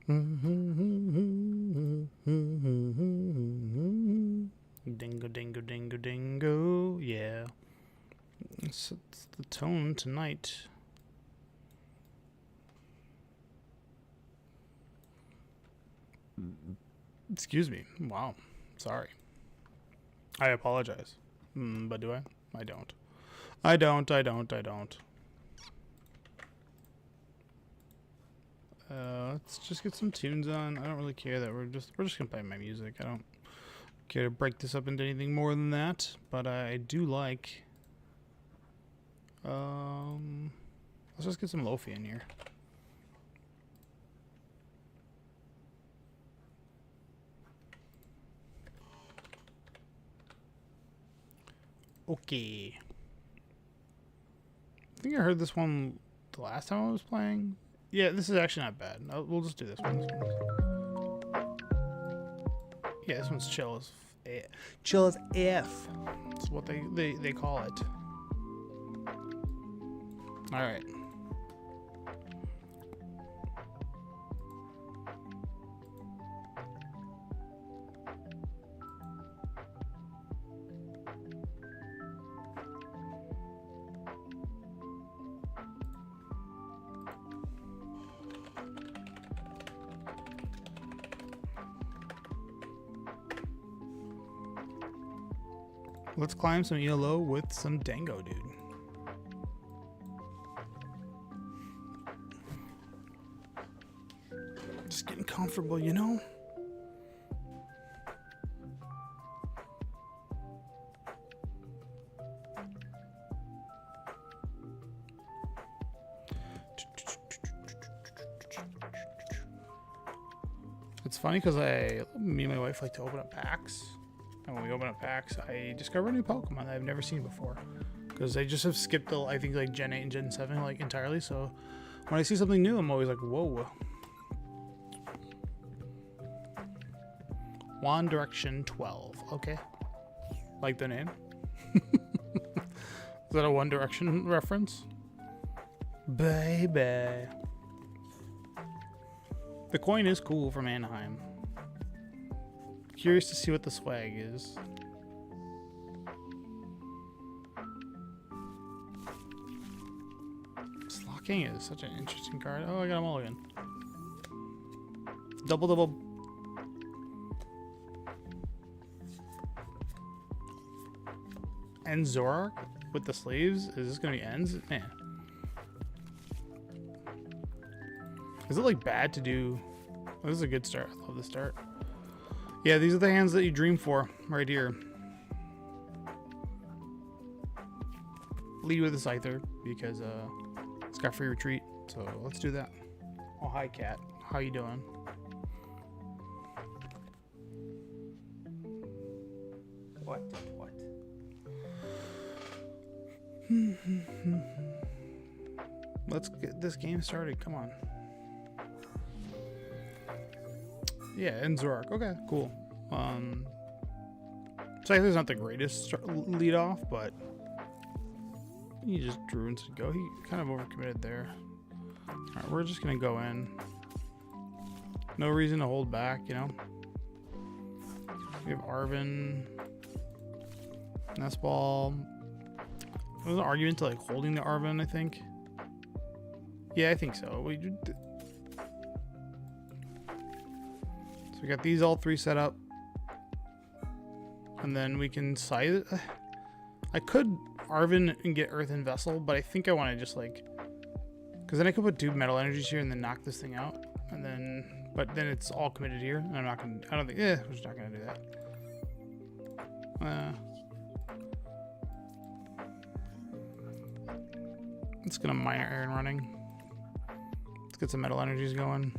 Dingo, dingo, dingo, dingo. Yeah. It's the tone tonight. Excuse me. Wow. Sorry. I apologize. But do I? I don't. I don't. Let's just get some tunes on. I don't really care that we're just gonna play my music. I don't care to break this up into anything more than that. But I do like. Let's just get some lofi in here. Okay. I think I heard this one the last time I was playing. Yeah, this is actually not bad. We'll just do this one. Yeah, this one's chill as F. That's what they call it. All right. Let's climb some ELO with some Dango, dude. Just getting comfortable, you know? It's funny because me and my wife like to open up packs. And when we open up packs, I discover a new Pokemon that I've never seen before. Because I just have skipped, I think, like Gen 8 and Gen 7, like, entirely. So when I see something new, I'm always like, whoa. One Direction 12. Okay. Like the name. Is that a One Direction reference? Baby. The coin is cool from Anaheim. Curious to see what the swag is. Slocking is such an interesting card. Oh, I got a mulligan. Double. And Zorak with the sleeves? Is this gonna be ends? Man. Is it like bad to do? Oh, this is a good start. I love the start. Yeah, these are the hands that you dream for right here. Lead with a Scyther because it's got free retreat. So let's do that. Oh, hi, Cat. How you doing? What? Let's get this game started. Come on. Yeah, and Zorak. Okay, cool. Scyther's not the greatest lead off, but he just drew and said go. He kind of overcommitted there. Alright, we're just gonna go in. No reason to hold back, you know. We have Arven. Nestball. There was an argument to like holding the Arven, I think. Yeah, I think so. So we got these all three set up. And then we can scythe. I could Arven and get Earthen Vessel, but I think I want to just like... Because then I could put 2 Metal Energies here and then knock this thing out. And then... But then it's all committed here. And I'm not going to... I don't think... we're just not going to do that. Let's get a Minor Iron running. Let's get some Metal Energies going.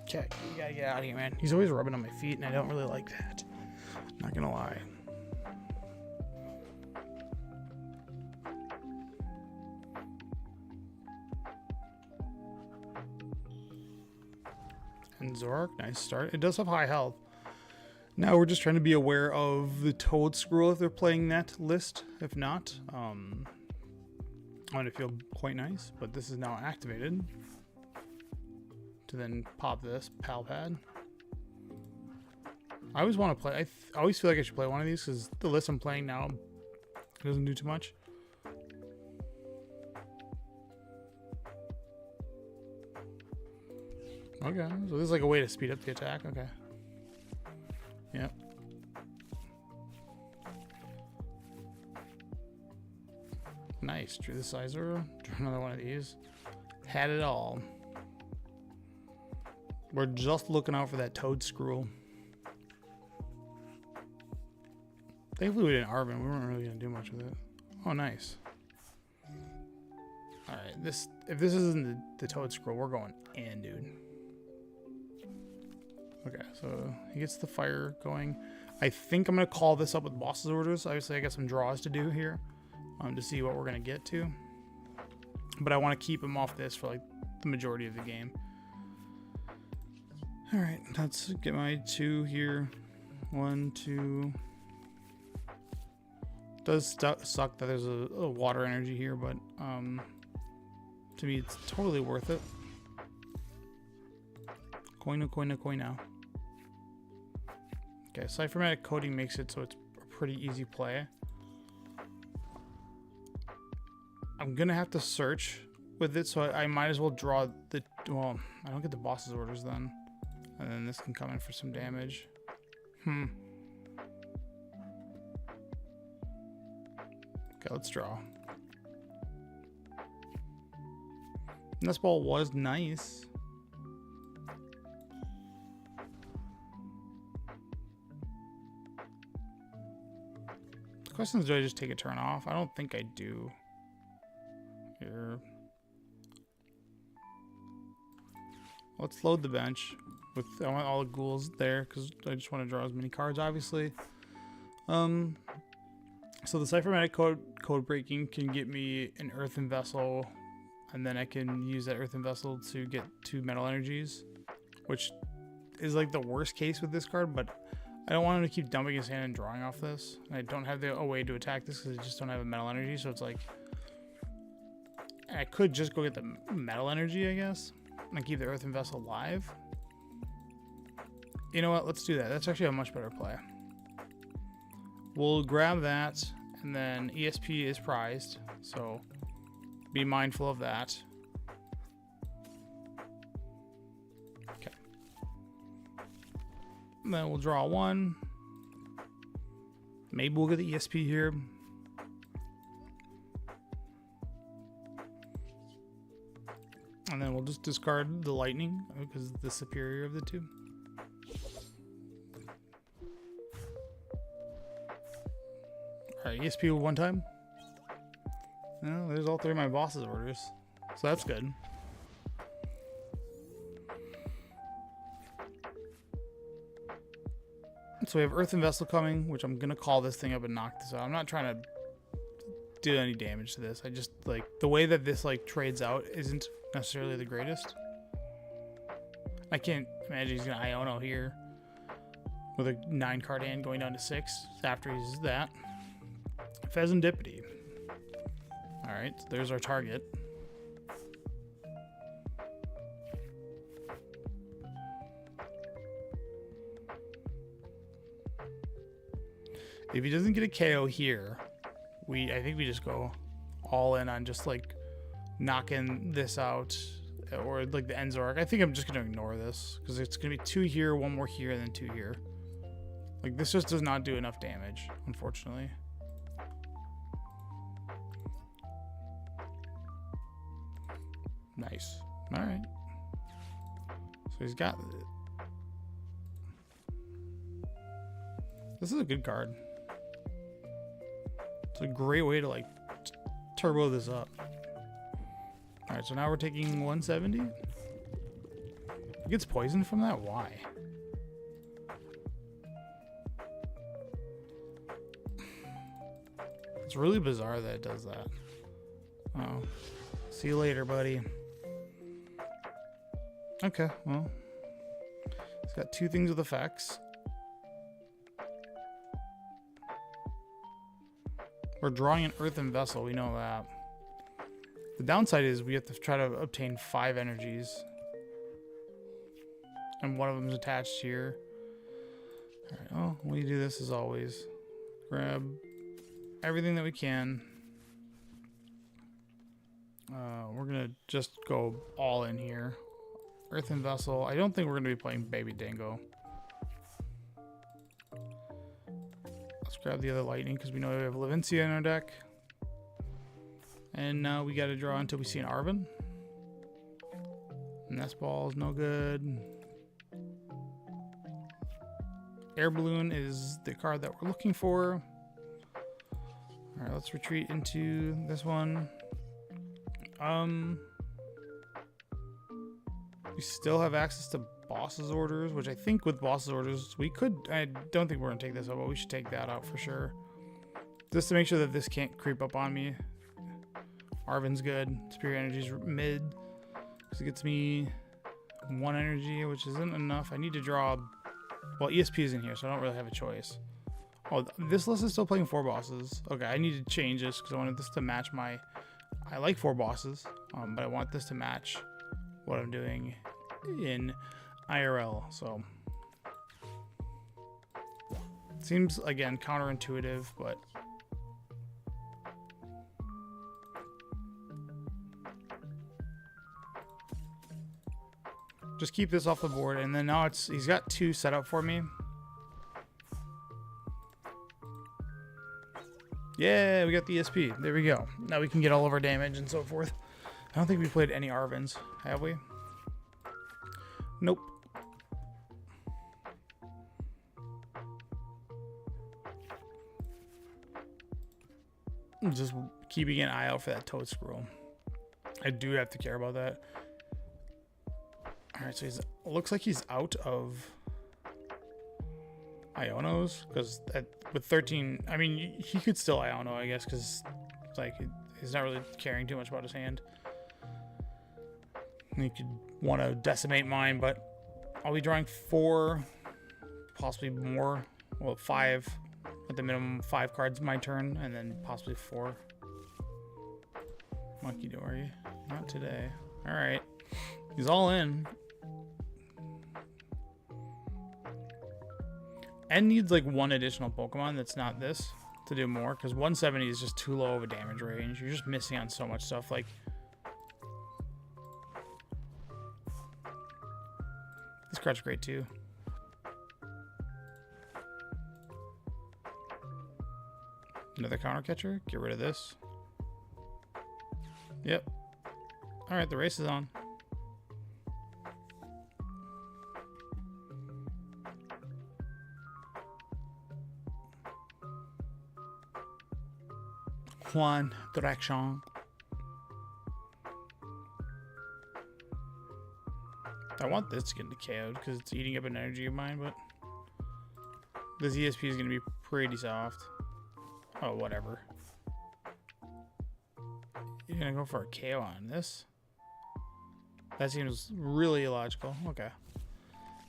Okay, you gotta get out of here, man. He's always rubbing on my feet, and I don't really like that. Not gonna lie. And Zorak, nice start. It does have high health. Now we're just trying to be aware of the toad scroll if they're playing that list. If not, I'm going to feel quite nice. But this is now activated to then pop this pal pad. I always want to play. I always feel like I should play one of these because the list I'm playing now doesn't do too much. Okay, so this is like a way to speed up the attack. Okay. Yep. Nice. Drew the sizer. Drew another one of these. Had it all. We're just looking out for that toad screw. Thankfully we didn't Arvin. We weren't really gonna do much with it. Oh, nice. All right. If this isn't the toad scroll, we're going in, dude. Okay, so he gets the fire going. I think I'm going to call this up with boss's orders. Obviously, I got some draws to do here to see what we're going to get to. But I want to keep him off this for like the majority of the game. All right, let's get my 2 here. 1, 2. Does suck that there's a water energy here, but to me, it's totally worth it. Coin now. Okay, cyphermatic coding makes it so it's a pretty easy play. I'm gonna have to search with it, so I might as well draw the. Well, I don't get the boss's orders then, and then this can come in for some damage. Okay, let's draw. And this ball was nice. The question is, do I just take a turn off? I don't think I do. Here. Let's load the bench. I want all the ghouls there because I just want to draw as many cards, obviously. So the cyphermatic code breaking can get me an earthen vessel, and then I can use that earthen vessel to get 2 metal energies, which is like the worst case with this card, but I don't want him to keep dumping his hand and drawing off this. I don't have a way to attack this because I just don't have a metal energy, so it's like I could just go get the metal energy, I guess, and keep the earthen vessel alive. You know what? Let's do that. That's actually a much better play. We'll grab that, and then ESP is prized, so be mindful of that. Okay. And then we'll draw 1. Maybe we'll get the ESP here. And then we'll just discard the lightning because it's the superior of the 2. Alright, ESP one time. No, there's all 3 of my boss's orders. So that's good. So we have Earthen Vessel coming, which I'm going to call this thing up and knock this out. I'm not trying to do any damage to this. I just, like, the way that this, like, trades out isn't necessarily the greatest. I can't imagine he's going to Iono here with a 9 card hand going down to 6 after he uses that. Pheasantipity. Alright, so there's our target. If he doesn't get a KO here, I think we just go all in on just like knocking this out, or like the Enzorg. I think I'm just gonna ignore this because it's gonna be 2 here, 1 more here, and then 2 here. Like this just does not do enough damage, unfortunately. Nice. All right. So he's got. This is a good card. It's a great way to like turbo this up. All right, so now we're taking 170. He gets poisoned from that? Why? It's really bizarre that it does that. Oh. See you later, buddy. Okay, well. It's got 2 things with effects. We're drawing an earthen vessel, we know that. The downside is we have to try to obtain 5 energies. And one of them is attached here. Alright, well, we do this as always. Grab everything that we can. We're gonna just go all in here. Earthen vessel. I don't think we're gonna be playing Baby Dingo. Let's grab the other lightning because we know we have Levincia in our deck. And now we gotta draw until we see an Arven. Nest ball is no good. Air balloon is the card that we're looking for. Alright, let's retreat into this one. We still have access to boss's orders, which I think with boss's orders we could. I don't think we're gonna take this out, but we should take that out for sure. Just to make sure that this can't creep up on me. Arven's good. Spirit energy's mid. Because it gets me 1 energy, which isn't enough. I need to draw. Well, ESP is in here, so I don't really have a choice. Oh, this list is still playing 4 bosses. Okay, I need to change this because I wanted this to match my. I like 4 bosses, but I want this to match what I'm doing in IRL. So seems again counterintuitive, but just keep this off the board, and then now he's got 2 set up for me. Yeah, we got the ESP. There we go. Now we can get all of our damage and so forth. I don't think we played any Arvens, have we? Nope. Just keeping an eye out for that Toad Scroll. I do have to care about that. Alright, so it looks like he's out of Ionos, because with 13, I mean, he could still Iono, I guess, because like he's not really caring too much about his hand. He could want to decimate mine, but I'll be drawing 4, possibly more. Well, 5 at the minimum, 5 cards my turn, and then possibly 4. Monkey Dory, not today. All right, he's all in. And needs like 1 additional Pokemon that's not this to do more, because 170 is just too low of a damage range. You're just missing on so much stuff. Like this card's great too. Another counter catcher. Get rid of this. Yep. All right, the race is on. One direction. I want this to get into KO'd because it's eating up an energy of mine, but this ESP is going to be pretty soft. Oh, whatever. You're going to go for a KO on this? That seems really illogical. Okay.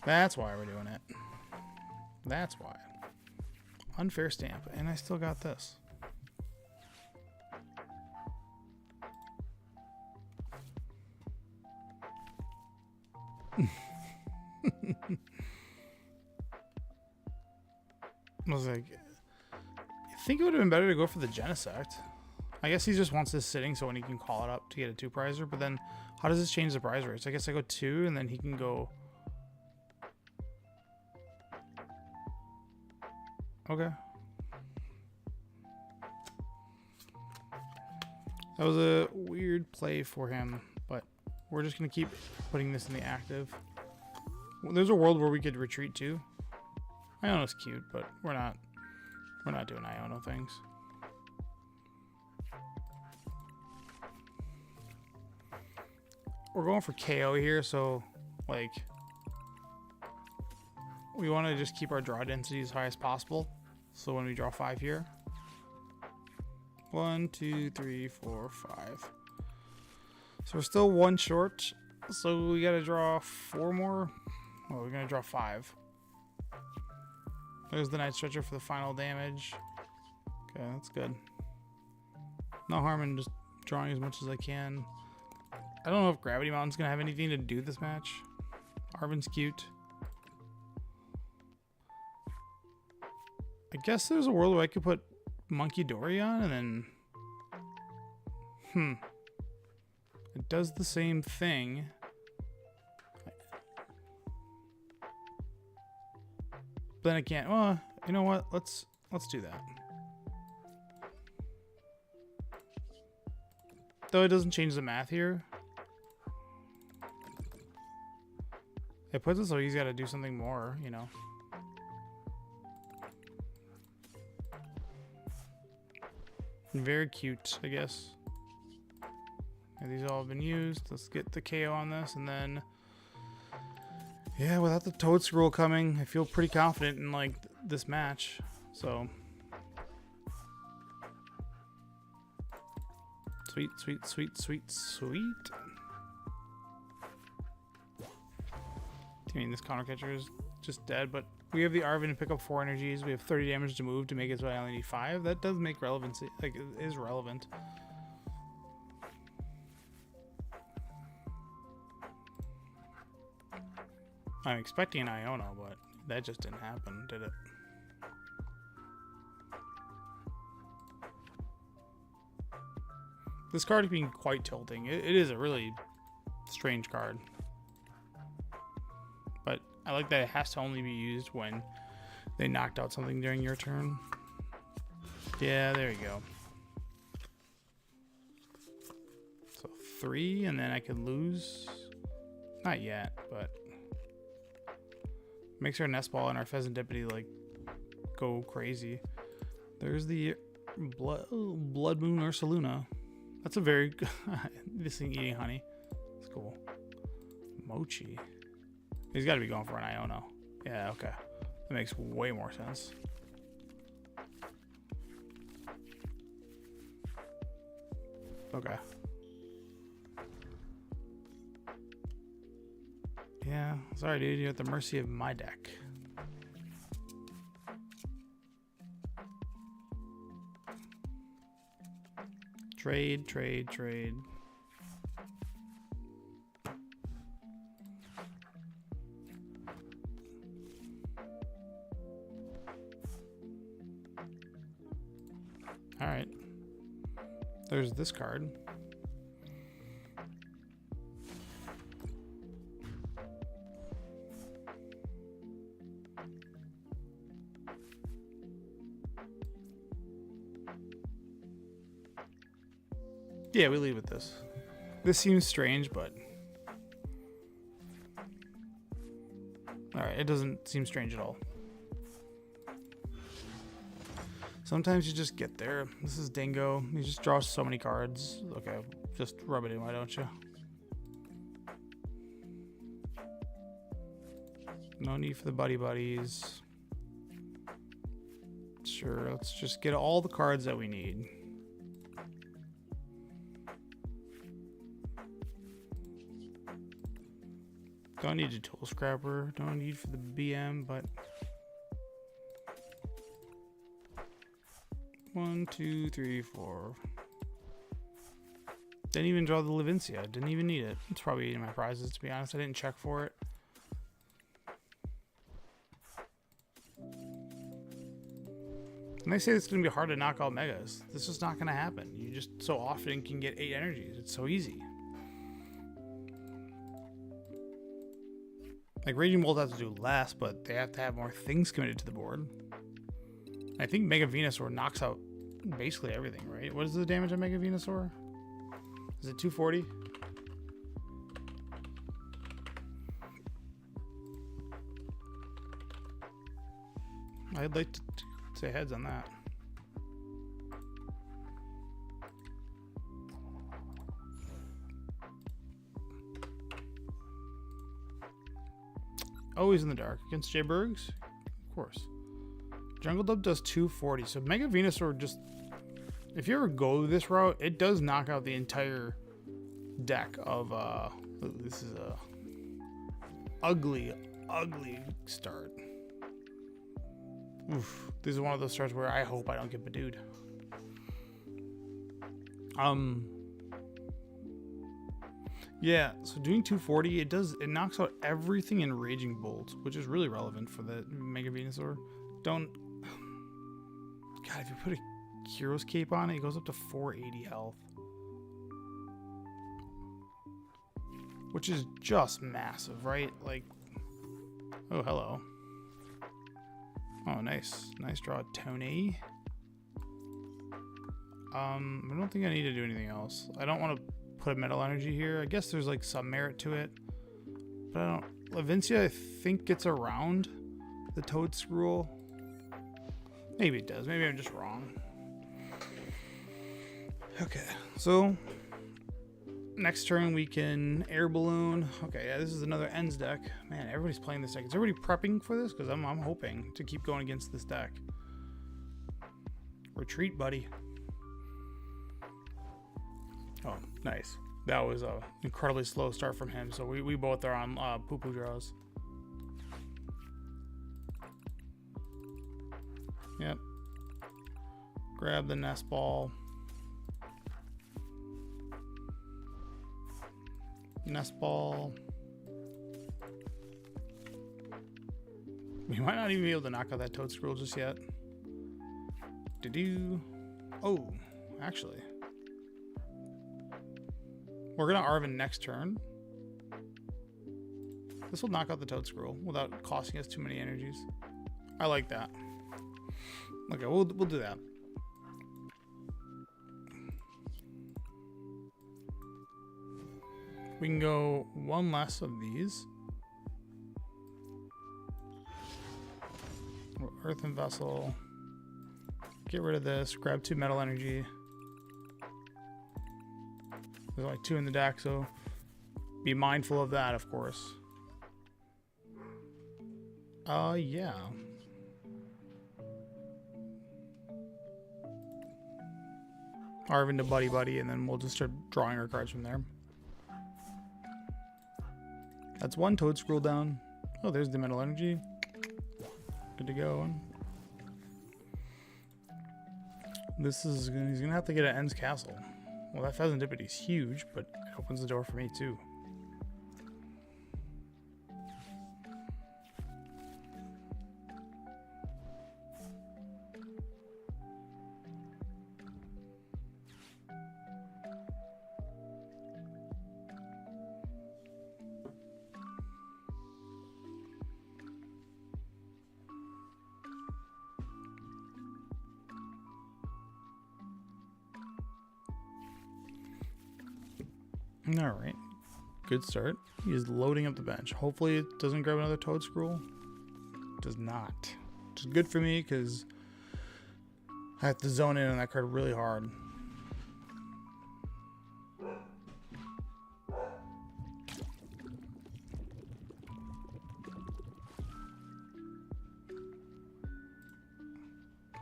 That's why we're doing it. That's why. Unfair stamp. And I still got this. I was like, I think it would have been better to go for the Genesect. I guess he just wants this sitting so when he can call it up to get a 2-prizer, but then how does this change the prize rates? I guess I go 2 and then he can go. Okay. That was a weird play for him, but we're just going to keep putting this in the active. There's a world where we could retreat too. Iono's cute, but we're not doing Iono things. We're going for KO here, so like we want to just keep our draw density as high as possible. So when we draw 5 here, 1, 2, 3, 4, 5. So we're still 1 short. So we got to draw 4 more. Well, we're gonna draw 5. There's the Night Stretcher for the final damage. Okay, that's good. No harm in just drawing as much as I can. I don't know if Gravity Mountain's gonna have anything to do with this match. Arvin's cute. I guess there's a world where I could put Monkey Dory on and then... It does the same thing. But then I can't... Well, you know what? Let's do that. Though it doesn't change the math here. It puts it so he's got to do something more, you know. Very cute, I guess. And these all have been used. Let's get the KO on this, and then... Yeah, without the Toad Scroll coming, I feel pretty confident in, like, this match. So... Sweet, sweet, sweet, sweet, sweet. I mean, this counter catcher is just dead, but we have the Arvin to pick up 4 energies. We have 30 damage to move to make it so I only need 5. That does make relevancy, like, it is relevant. I'm expecting an Iono, but that just didn't happen, did it? This card is being quite tilting. It is a really strange card. But I like that it has to only be used when they knocked out something during your turn. Yeah, there you go. So 3, and then I could lose. Not yet, but makes our nest ball and our Pheasantipity like go crazy. There's the Blood Moon Ursaluna. That's a very good... This thing eating honey. That's cool. Mochi. He's got to be going for an Iono. Yeah, okay. That makes way more sense. Okay. Yeah, sorry dude, you're at the mercy of my deck. Trade, trade, trade. All right. There's this card. Yeah, we leave with this. This seems strange, but... Alright, it doesn't seem strange at all. Sometimes you just get there. This is Dingo. You just draw so many cards. Okay, just rub it in, why don't you? No need for the buddy buddies. Sure, let's just get all the cards that we need. Don't need a tool scrapper. Don't need for the BM, but 1, 2, 3, 4. Didn't even draw the Levincia. Didn't even need it. It's probably in my prizes, to be honest. I didn't check for it. And they say it's going to be hard to knock out megas. This is not going to happen. You just so often can get 8 energies. It's so easy. Like, Raging Bolt has to do less, but they have to have more things committed to the board. I think Mega Venusaur knocks out basically everything, right? What is the damage on Mega Venusaur? Is it 240? I'd like to say heads on that. Always in the dark. Against Jay Bergs? Of course. Jungle Dub does 240. So Mega Venusaur just... If you ever go this route, it does knock out the entire deck of... This is a... Ugly, ugly start. Oof. This is one of those starts where I hope I don't get Badooed. Yeah, so doing 240, it knocks out everything in Raging Bolt, which is really relevant for the Mega Venusaur. God, if you put a Hero's Cape on it, it goes up to 480 health. Which is just massive, right? Like, oh, hello. Oh, nice. Nice draw, Tony. I don't think I need to do anything else. I don't want to put a Metal Energy here. I guess there's like some merit to it. But I don't... Lavincia, I think, gets around the Toad Scroll. Maybe it does. Maybe I'm just wrong. Okay, so... Next turn we can Air Balloon. Okay, yeah, this is another Ends deck. Man, everybody's playing this deck. Is everybody prepping for this? Because I'm hoping to keep going against this deck. Retreat, buddy. Oh, nice. That was an incredibly slow start from him. So we both are on poo-poo draws. Yep. Grab the Nest Ball. Nest Ball. We might not even be able to knock out that Toad Scroll just yet. Oh, actually. We're going to Arven next turn. This will knock out the Toad Scroll without costing us too many energies. I like that. Okay, we'll do that. We can go one less of these. Earthen Vessel. Get rid of this. Grab 2 Metal Energy. There's only 2 in the deck, so be mindful of that, of course. Yeah. Arven to Buddy Buddy, and then we'll just start drawing our cards from there. That's 1 Toad Scroll down. Oh, there's the Metal Energy. Good to go. He's gonna have to get an Ends Castle. Well, that Pheasantipity is huge, but it opens the door for me too. All right, good start. He is loading up the bench. Hopefully it doesn't grab another Toad Scroll. Does not. Which is good for me because I have to zone in on that card really hard.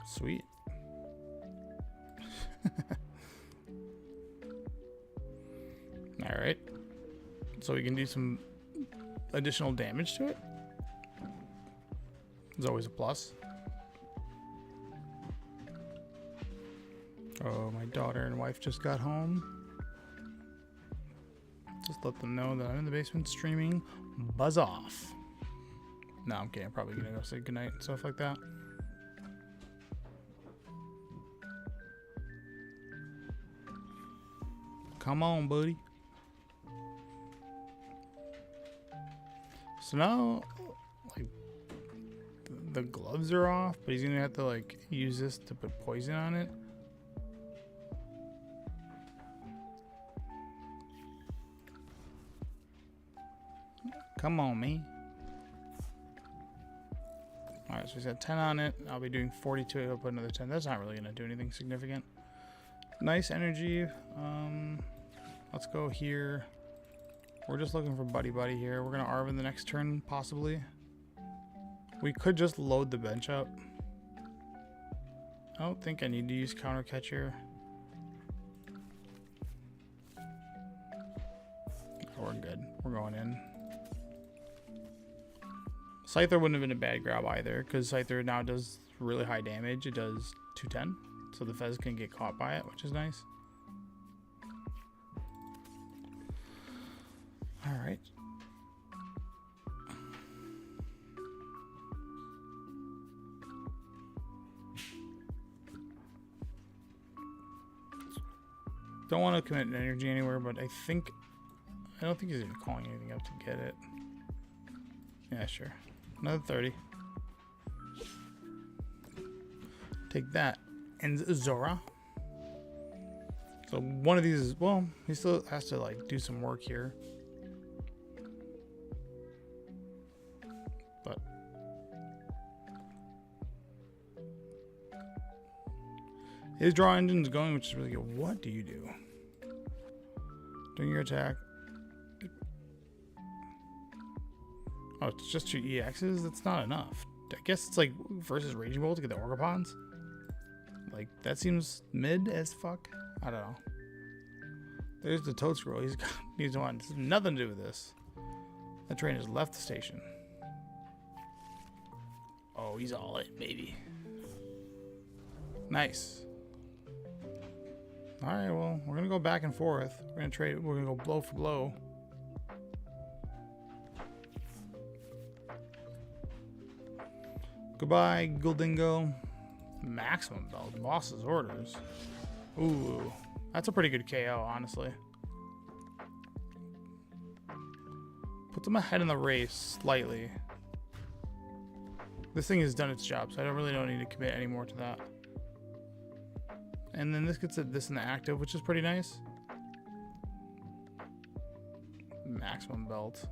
Sweet. All right, so we can do some additional damage to it. It's always a plus. Oh, my daughter and wife just got home. Just let them know that I'm in the basement streaming. Buzz off. No, I'm kidding. I'm probably gonna go say goodnight and stuff like that. Come on, buddy. So now, like, the gloves are off, but he's gonna have to, like, use this to put poison on it. Come on, me. Alright, so he's got 10 on it. I'll be doing 42. I'll put another 10. That's not really gonna do anything significant. Nice energy. Let's go here. We're just looking for Buddy Buddy here. We're going to Arven the next turn, possibly. We could just load the bench up. I don't think I need to use Counter Catcher. We're good. We're going in. Scyther wouldn't have been a bad grab either, because Scyther now does really high damage. It does 210, so the Fez can get caught by it, which is nice. All right. Don't want to commit energy anywhere, but I don't think he's even calling anything up to get it. Yeah, sure. Another 30. Take that. And Zora. So one of these is, well, he still has to like do some work here. But his draw engine's going, which is really good. What do you do? During your attack. Oh, it's just your EXs? That's not enough. I guess it's like versus Raging Bolt to get the Orgapons. Like, that seems mid as fuck. I don't know. There's the Toad Scroll. He's wants nothing to do with this. That train has left the station. Oh, he's all in, baby. Nice. Alright, well, we're gonna go back and forth. We're gonna trade. We're gonna go blow for blow. Goodbye, Gholdengo. Maximum belt. Boss's orders. Ooh, that's a pretty good KO, honestly. Puts him ahead in the race slightly. This thing has done its job, so I don't need to commit any more to that. And then this gets this in the active, which is pretty nice. Maximum belt.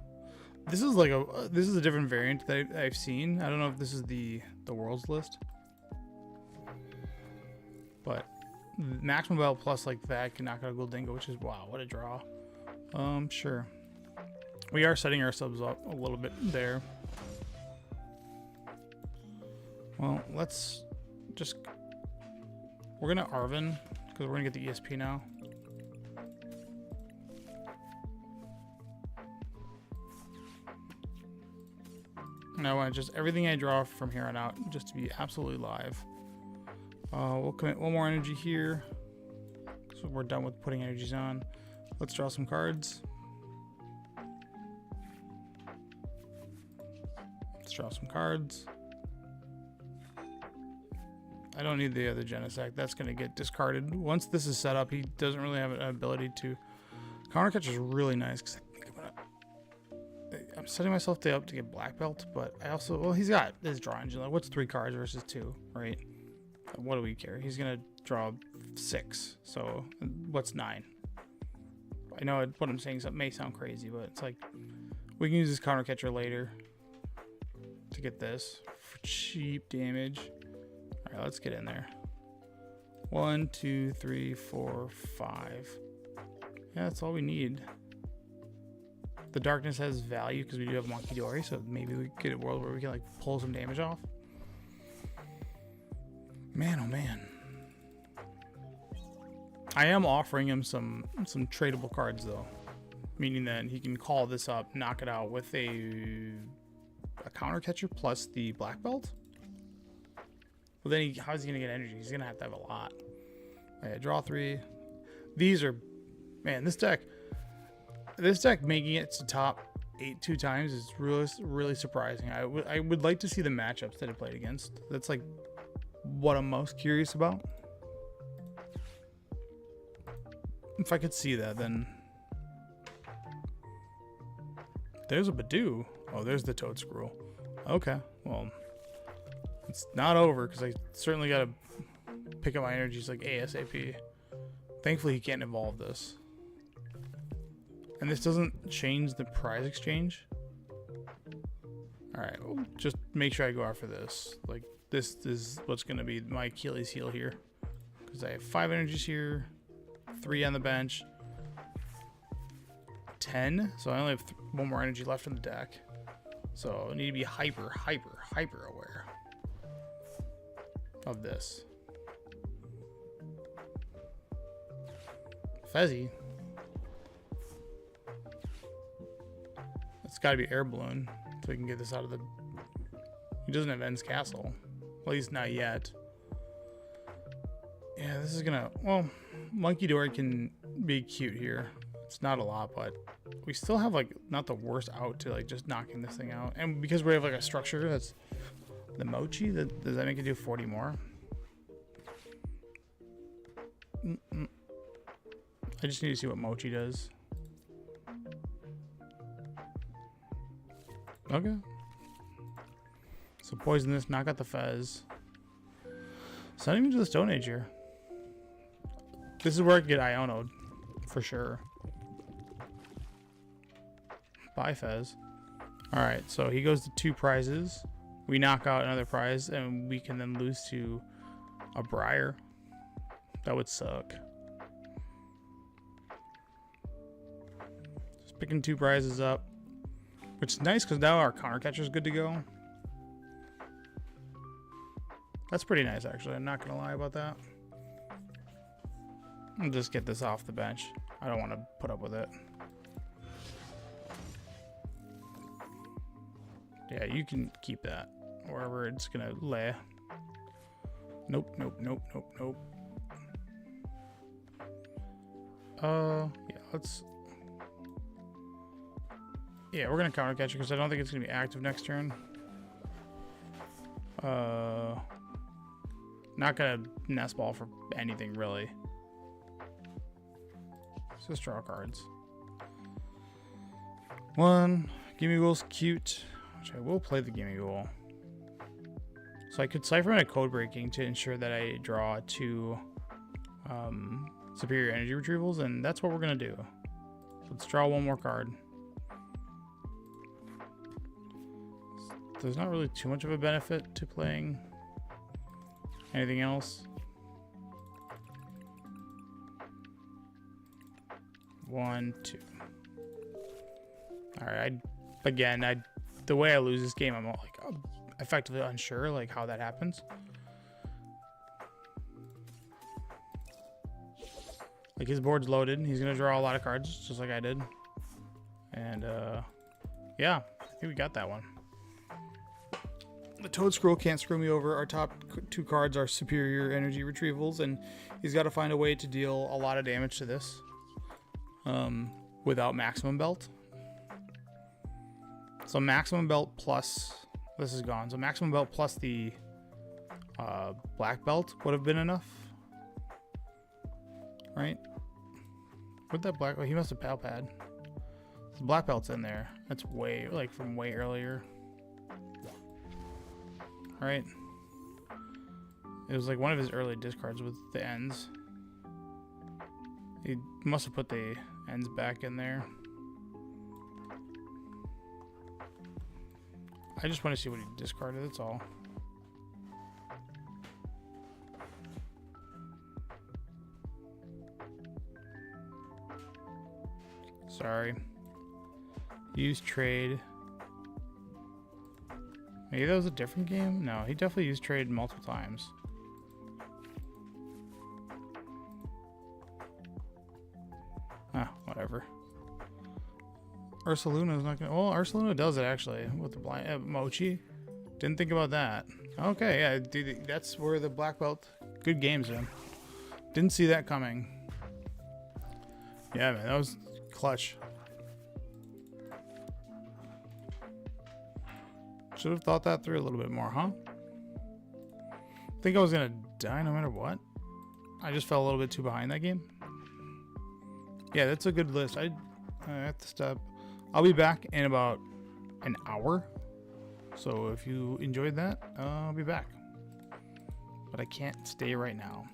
This is like this is a different variant that I've seen. I don't know if this is the world's list, but maximum belt plus like that can knock out a Gholdengo, which is wow, what a draw. Sure. We are setting ourselves up a little bit there. Well, let's just. We're gonna Arvin because we're gonna get the ESP now. And I want just everything I draw from here on out just to be absolutely live. We'll commit one more energy here. So we're done with putting energies on. Let's draw some cards. Let's draw some cards. I don't need the other Genesect. That's going to get discarded. Once this is set up, he doesn't really have an ability to... Countercatcher is really nice because I think I'm setting myself up to get Black Belt, but I also... Well, he's got his draw engine. Like, what's 3 cards versus 2, right? What do we care? He's going to draw 6. So, what's 9? I know what I'm saying may sound crazy, but it's like... We can use this Countercatcher later to get this for cheap damage. All right, let's get in there. 1, 2, 3, 4, 5. Yeah, that's all we need. The darkness has value because we do have Monkey Dory, so maybe we get a world where we can like pull some damage off. Man, oh man. I am offering him some tradable cards though, meaning that he can call this up, knock it out with a Countercatcher plus the Black Belt. Well, then how's he gonna get energy? He's gonna have to have a lot. Alright, draw 3. These are, man, this deck making it to top 8 2 times is really surprising. I would like to see the matchups that it played against. That's like what I'm most curious about. If I could see that, then there's a Badoo. Oh, there's the Toad Scroll. Okay, well. It's not over because I certainly got to pick up my energies like ASAP. Thankfully, he can't evolve this. And this doesn't change the prize exchange. Alright, well, just make sure I go after this. Like, this is what's going to be my Achilles heel here. Because I have 5 energies here, 3 on the bench, 10. So I only have 1 more energy left in the deck. So I need to be hyper aware of this. Fezzy. It's got to be air balloon so we can get this out of the... He doesn't have End's Castle. At least not yet. Yeah, this is gonna... Well, Monkey Dory can be cute here. It's not a lot, but we still have like not the worst out to like just knocking this thing out. And because we have like a structure that's the mochi, does that make it do 40 more? I just need to see what mochi does. Okay. So poison this, knock out the fez. Sending me to the Stone Age here. This is where I can get Iono'd for sure. Bye, Fez. Alright, so he goes to 2 prizes. We knock out another prize, and we can then lose to a Briar. That would suck. Just picking 2 prizes up. Which is nice, because now our counter catcher is good to go. That's pretty nice, actually. I'm not going to lie about that. I'll just get this off the bench. I don't want to put up with it. Yeah, you can keep that wherever it's gonna lay. Nope, nope, nope, nope, nope. Yeah, let's. Yeah, we're gonna counter catch it because I don't think it's gonna be active next turn. Not gonna nest ball for anything really. Let's just draw cards. 1, Gimme Ghoul's cute. Which I will play the Gimme Ghoul. So I could cipher in a code breaking to ensure that I draw 2 superior energy retrievals, and that's what we're gonna do. Let's draw 1 more card. There's not really too much of a benefit to playing anything else. 1, 2. All right. The way I lose this game, I'm like effectively unsure like how that happens. Like his board's loaded. He's gonna draw a lot of cards just like I did. And yeah, I think we got that one. The Toad Scroll can't screw me over. Our top 2 cards are superior energy retrievals, and he's got to find a way to deal a lot of damage to this without maximum belt. So maximum belt plus this is gone. So maximum belt plus the black belt would have been enough, right? Where'd that black? Oh, he must have pal pad. The black belt's in there. That's way like from way earlier. All right. It was like one of his early discards with the ends. He must have put the ends back in there. I just want to see what he discarded, that's all. Sorry. Use trade. Maybe that was a different game? No, he definitely used trade multiple times. Ah, whatever. Ursaluna's not gonna. Well, Ursaluna does it actually with the blind mochi. Didn't think about that. Okay, yeah, dude, that's where the black belt. Good games, man. Didn't see that coming. Yeah, man, that was clutch. Should have thought that through a little bit more, huh? Think I was gonna die no matter what. I just fell a little bit too behind that game. Yeah, that's a good list. I have to stop. I'll be back in about an hour. So if you enjoyed that, I'll be back. But I can't stay right now.